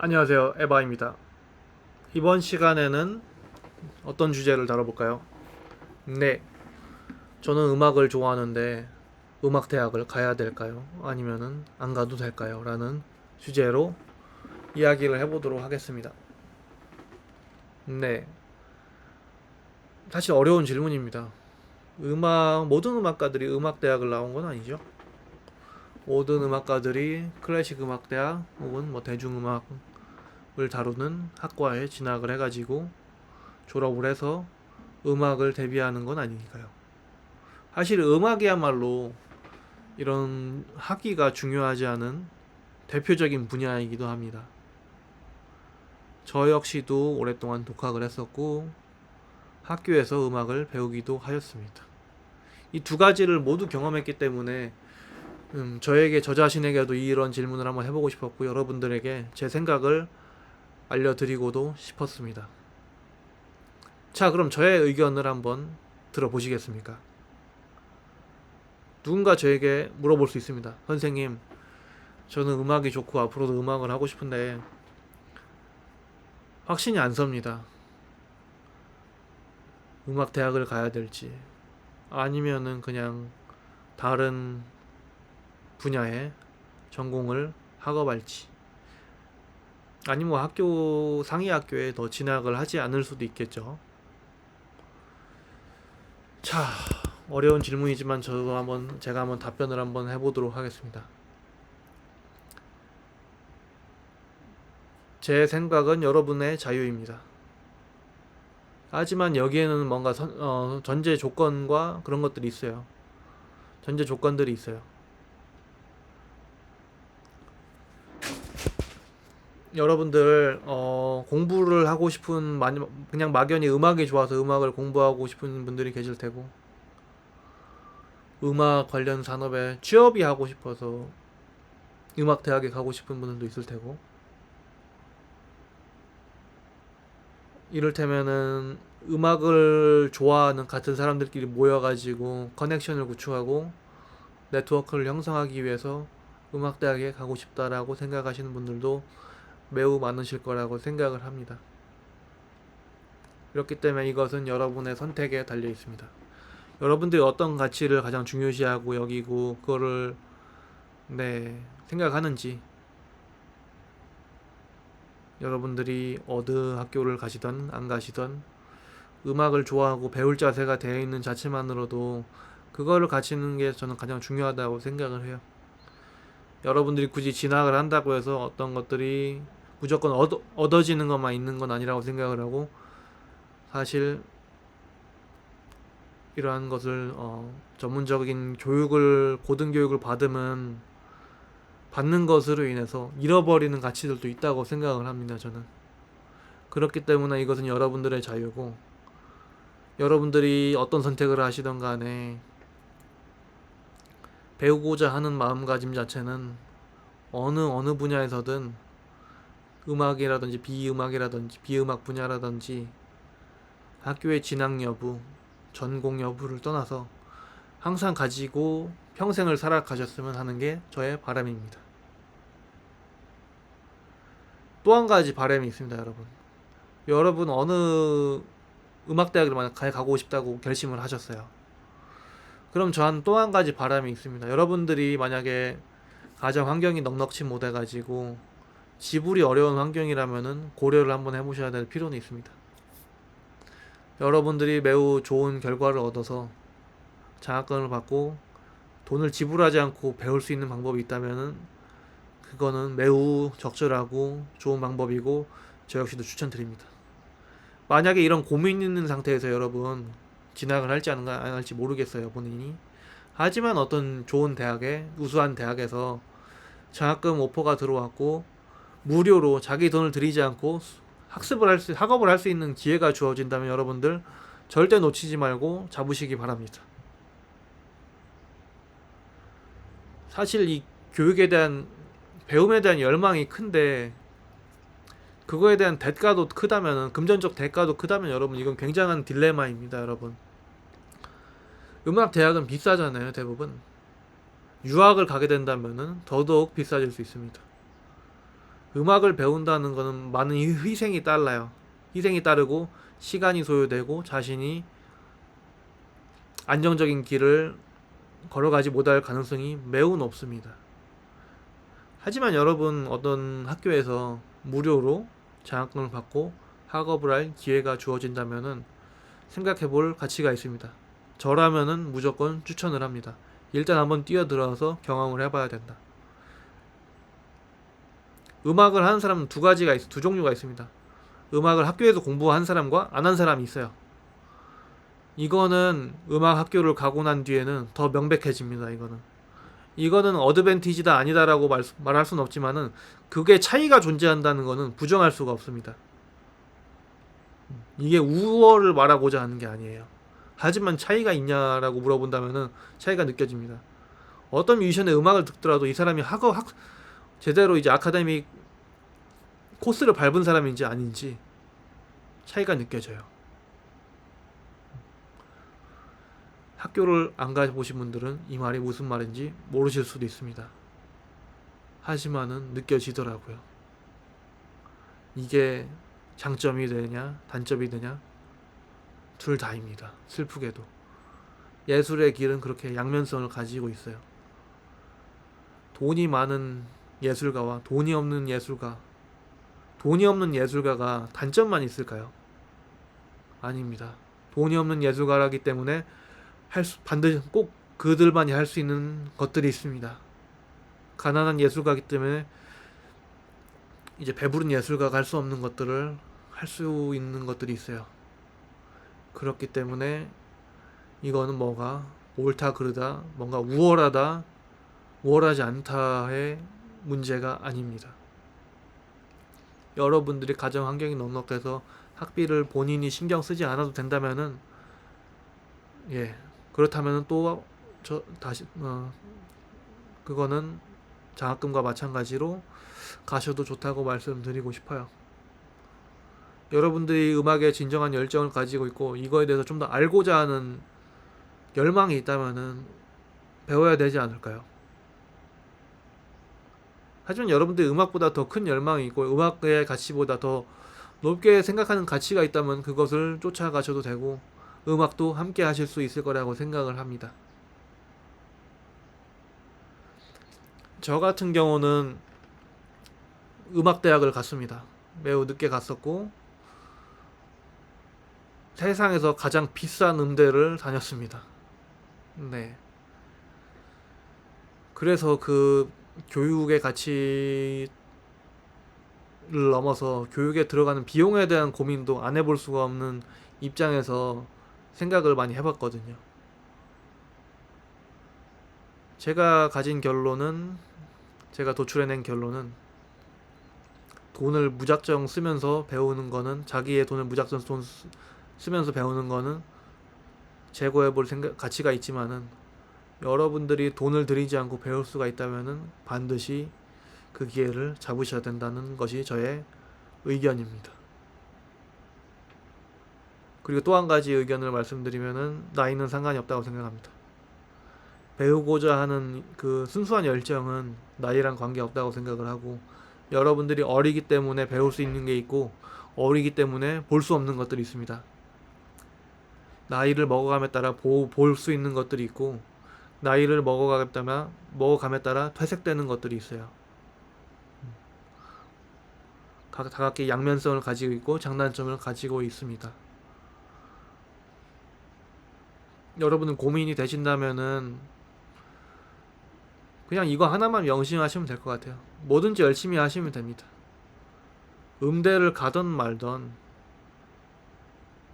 안녕하세요, 에바입니다. 이번 시간에는 어떤 주제를 다뤄볼까요? 네, 저는 음악을 좋아하는데 음악 대학을 가야 될까요? 아니면은 안 가도 될까요? 라는 주제로 이야기를 해보도록 하겠습니다. 네, 사실 어려운 질문입니다. 모든 음악가들이 음악 대학을 나온 건 아니죠. 모든 음악가들이 클래식 음악 대학 혹은 뭐 대중음악을 다루는 학과에 진학을 해가지고 졸업을 해서 음악을 데뷔하는 건 아니니까요. 사실 음악이야말로 이런 학위가 중요하지 않은 대표적인 분야이기도 합니다. 저 역시도 오랫동안 독학을 했었고 학교에서 음악을 배우기도 하였습니다. 이 두 가지를 모두 경험했기 때문에 저에게 저 자신에게도 이런 질문을 한번 해보고 싶었고 여러분들에게 제 생각을 알려드리고도 싶었습니다. 자, 그럼 저의 의견을 한번 들어보시겠습니까? 누군가 저에게 물어볼 수 있습니다. 선생님, 저는 음악이 좋고 앞으로도 음악을 하고 싶은데 확신이 안 섭니다. 음악 대학을 가야 될지 아니면은 그냥 다른 분야의 전공을 학업할지 아니면 뭐 학교 상위 학교에 더 진학을 하지 않을 수도 있겠죠. 자, 어려운 질문이지만 제가 한번 답변을 한번 해보도록 하겠습니다. 제 생각은 여러분의 자유입니다. 하지만 여기에는 뭔가 전제 조건과 그런 것들이 있어요. 전제 조건들이 있어요. 여러분들 공부를 하고 싶은 그냥 막연히 음악이 좋아서 음악을 공부하고 싶은 분들이 계실 테고 음악 관련 산업에 취업이 하고 싶어서 음악 대학에 가고 싶은 분들도 있을 테고 이를테면은 음악을 좋아하는 같은 사람들끼리 모여가지고 커넥션을 구축하고 네트워크를 형성하기 위해서 음악 대학에 가고 싶다라고 생각하시는 분들도 매우 많으실 거라고 생각을 합니다. 그렇기 때문에 이것은 여러분의 선택에 달려 있습니다. 여러분들이 어떤 가치를 가장 중요시하고 여기고 그거를 생각하는지 여러분들이 어느 학교를 가시던 안 가시던 음악을 좋아하고 배울 자세가 되어 있는 자체만으로도 그거를 가지는 게 저는 가장 중요하다고 생각을 해요. 여러분들이 굳이 진학을 한다고 해서 어떤 것들이 무조건 얻어지는 것만 있는 건 아니라고 생각을 하고 사실 이러한 것을 전문적인 고등교육을 받으면 받는 것으로 인해서 잃어버리는 가치들도 있다고 생각을 합니다. 저는 그렇기 때문에 이것은 여러분들의 자유고 여러분들이 어떤 선택을 하시던 간에 배우고자 하는 마음가짐 자체는 어느 분야에서든 음악이라든지 비음악 분야라든지 학교의 진학 여부, 전공 여부를 떠나서 항상 가지고 평생을 살아가셨으면 하는 게 저의 바람입니다. 또 한 가지 바람이 있습니다, 여러분. 여러분 어느 음악대학을 만약 가고 싶다고 결심을 하셨어요. 그럼 저한 또 한 가지 바람이 있습니다. 여러분들이 만약에 가정 환경이 넉넉치 못해가지고 지불이 어려운 환경이라면은 고려를 한번 해보셔야 될 필요는 있습니다. 여러분들이 매우 좋은 결과를 얻어서 장학금을 받고 돈을 지불하지 않고 배울 수 있는 방법이 있다면은 그거는 매우 적절하고 좋은 방법이고 저 역시도 추천드립니다. 만약에 이런 고민이 있는 상태에서 여러분 진학을 할지 안 할지 모르겠어요, 본인이. 하지만 어떤 좋은 대학에 우수한 대학에서 장학금 오퍼가 들어왔고 무료로 자기 돈을 들이지 않고 학업을 할 수 있는 기회가 주어진다면 여러분들 절대 놓치지 말고 잡으시기 바랍니다. 사실 이 교육에 대한 배움에 대한 열망이 큰데 그거에 대한 대가도 크다면 금전적 대가도 크다면 여러분 이건 굉장한 딜레마입니다, 여러분. 음악 대학은 비싸잖아요, 대부분. 유학을 가게 된다면은 더더욱 비싸질 수 있습니다. 음악을 배운다는 거는 많은 희생이 따라요. 희생이 따르고 시간이 소요되고 자신이 안정적인 길을 걸어가지 못할 가능성이 매우 높습니다. 하지만 여러분 어떤 학교에서 무료로 장학금을 받고 학업을 할 기회가 주어진다면은 생각해 볼 가치가 있습니다. 저라면은 무조건 추천을 합니다. 일단 한번 뛰어들어서 경험을 해봐야 된다. 음악을 하는 사람은 두 종류가 있습니다. 음악을 학교에서 공부한 사람과 안 한 사람이 있어요. 이거는 음악 학교를 가고 난 뒤에는 더 명백해집니다. 이거는 어드밴티지다 아니다라고 말할 수는 없지만은 그게 차이가 존재한다는 거는 부정할 수가 없습니다. 이게 우월을 말하고자 하는 게 아니에요. 하지만 차이가 있냐라고 물어본다면은 차이가 느껴집니다. 어떤 뮤지션의 음악을 듣더라도 이 사람이 제대로 이제 아카데믹 코스를 밟은 사람인지 아닌지 차이가 느껴져요. 학교를 안 가보신 분들은 이 말이 무슨 말인지 모르실 수도 있습니다. 하지만은 느껴지더라고요. 이게 장점이 되냐 단점이 되냐 둘 다입니다. 슬프게도 예술의 길은 그렇게 양면성을 가지고 있어요. 돈이 많은 예술가와 돈이 없는 예술가가 단점만 있을까요? 아닙니다. 돈이 없는 예술가라기 때문에 반드시 꼭 그들만이 할 수 있는 것들이 있습니다. 가난한 예술가이기 때문에 이제 배부른 예술가가 할 수 없는 것들을 할 수 있는 것들이 있어요. 그렇기 때문에 이거는 뭐가 옳다 그르다, 뭔가 우월하다, 우월하지 않다의 문제가 아닙니다. 여러분들이 가정 환경이 넉넉해서 학비를 본인이 신경 쓰지 않아도 된다면은 그렇다면은 또 그거는 장학금과 마찬가지로 가셔도 좋다고 말씀드리고 싶어요. 여러분들이 음악에 진정한 열정을 가지고 있고 이거에 대해서 좀 더 알고자 하는 열망이 있다면은 배워야 되지 않을까요? 하지만 여러분들이 음악보다 더 큰 열망이 있고 음악의 가치보다 더 높게 생각하는 가치가 있다면 그것을 쫓아가셔도 되고 음악도 함께 하실 수 있을 거라고 생각을 합니다. 저 같은 경우는 음악대학을 갔습니다. 매우 늦게 갔었고 세상에서 가장 비싼 음대를 다녔습니다. 네. 그래서 그 교육의 가치를 넘어서 교육에 들어가는 비용에 대한 고민도 안 해볼 수가 없는 입장에서 생각을 많이 해봤거든요. 제가 도출해낸 결론은 돈을 무작정 쓰면서 배우는 거는 자기의 돈을 무작정 쓰면서 배우는 거는 재고해볼 가치가 있지만은 여러분들이 돈을 들이지 않고 배울 수가 있다면은 반드시 그 기회를 잡으셔야 된다는 것이 저의 의견입니다. 그리고 또 한 가지 의견을 말씀드리면은 나이는 상관이 없다고 생각합니다. 배우고자 하는 그 순수한 열정은 나이랑 관계없다고 생각을 하고 여러분들이 어리기 때문에 배울 수 있는 게 있고 어리기 때문에 볼 수 없는 것들이 있습니다. 나이를 먹어감에 따라 볼 수 있는 것들이 있고 나이를 먹어감에 따라 퇴색되는 것들이 있어요. 다각기 양면성을 가지고 있고 장단점을 가지고 있습니다. 여러분은 고민이 되신다면은 그냥 이거 하나만 명심하시면 될 것 같아요. 뭐든지 열심히 하시면 됩니다. 음대를 가던 말던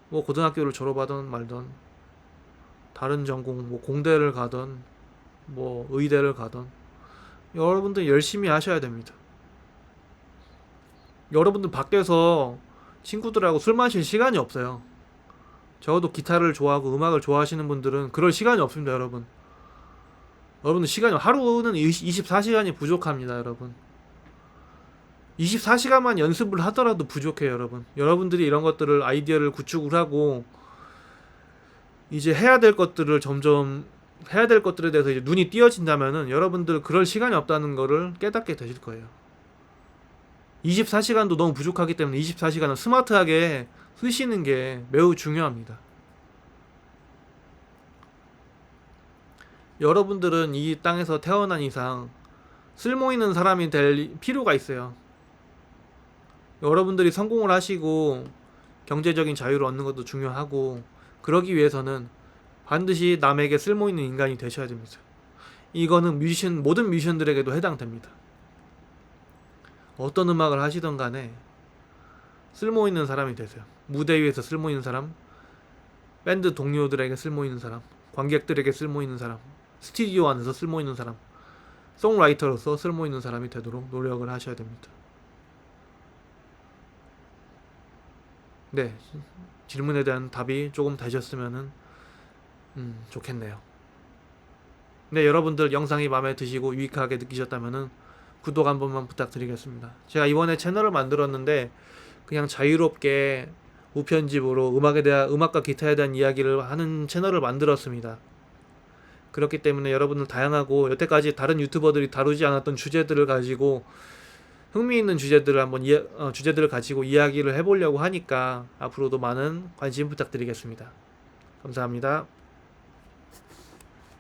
뭐 고등학교를 졸업하던 말던 다른 전공 뭐 공대를 가던 뭐 의대를 가던 여러분들 열심히 하셔야 됩니다. 여러분들 밖에서 친구들하고 술 마실 시간이 없어요. 적어도 기타를 좋아하고 음악을 좋아하시는 분들은 그럴 시간이 없습니다. 여러분들 하루는 24시간이 부족합니다. 여러분 24시간만 연습을 하더라도 부족해요. 여러분들이 이런 것들을 아이디어를 구축을 하고 이제 해야 될 것들에 대해서 이제 눈이 띄어진다면은 여러분들 그럴 시간이 없다는 거를 깨닫게 되실 거예요. 24시간도 너무 부족하기 때문에 24시간을 스마트하게 쓰시는 게 매우 중요합니다. 여러분들은 이 땅에서 태어난 이상 쓸모 있는 사람이 될 필요가 있어요. 여러분들이 성공을 하시고 경제적인 자유를 얻는 것도 중요하고, 그러기 위해서는 반드시 남에게 쓸모 있는 인간이 되셔야 됩니다. 이거는 모든 뮤지션들에게도 해당됩니다. 어떤 음악을 하시던 간에 쓸모 있는 사람이 되세요. 무대 위에서 쓸모 있는 사람, 밴드 동료들에게 쓸모 있는 사람, 관객들에게 쓸모 있는 사람, 스튜디오 안에서 쓸모 있는 사람, 송라이터로서 쓸모 있는 사람이 되도록 노력을 하셔야 됩니다. 네, 질문에 대한 답이 조금 되셨으면은 좋겠네요. 네, 여러분들 영상이 마음에 드시고 유익하게 느끼셨다면은 구독 한 번만 부탁드리겠습니다. 제가 이번에 채널을 만들었는데 그냥 자유롭게 무편집으로 음악과 기타에 대한 이야기를 하는 채널을 만들었습니다. 그렇기 때문에 여러분들 다양하고 여태까지 다른 유튜버들이 다루지 않았던 주제들을 가지고 흥미있는 주제들을 가지고 이야기를 해보려고 하니까 앞으로도 많은 관심 부탁드리겠습니다. 감사합니다.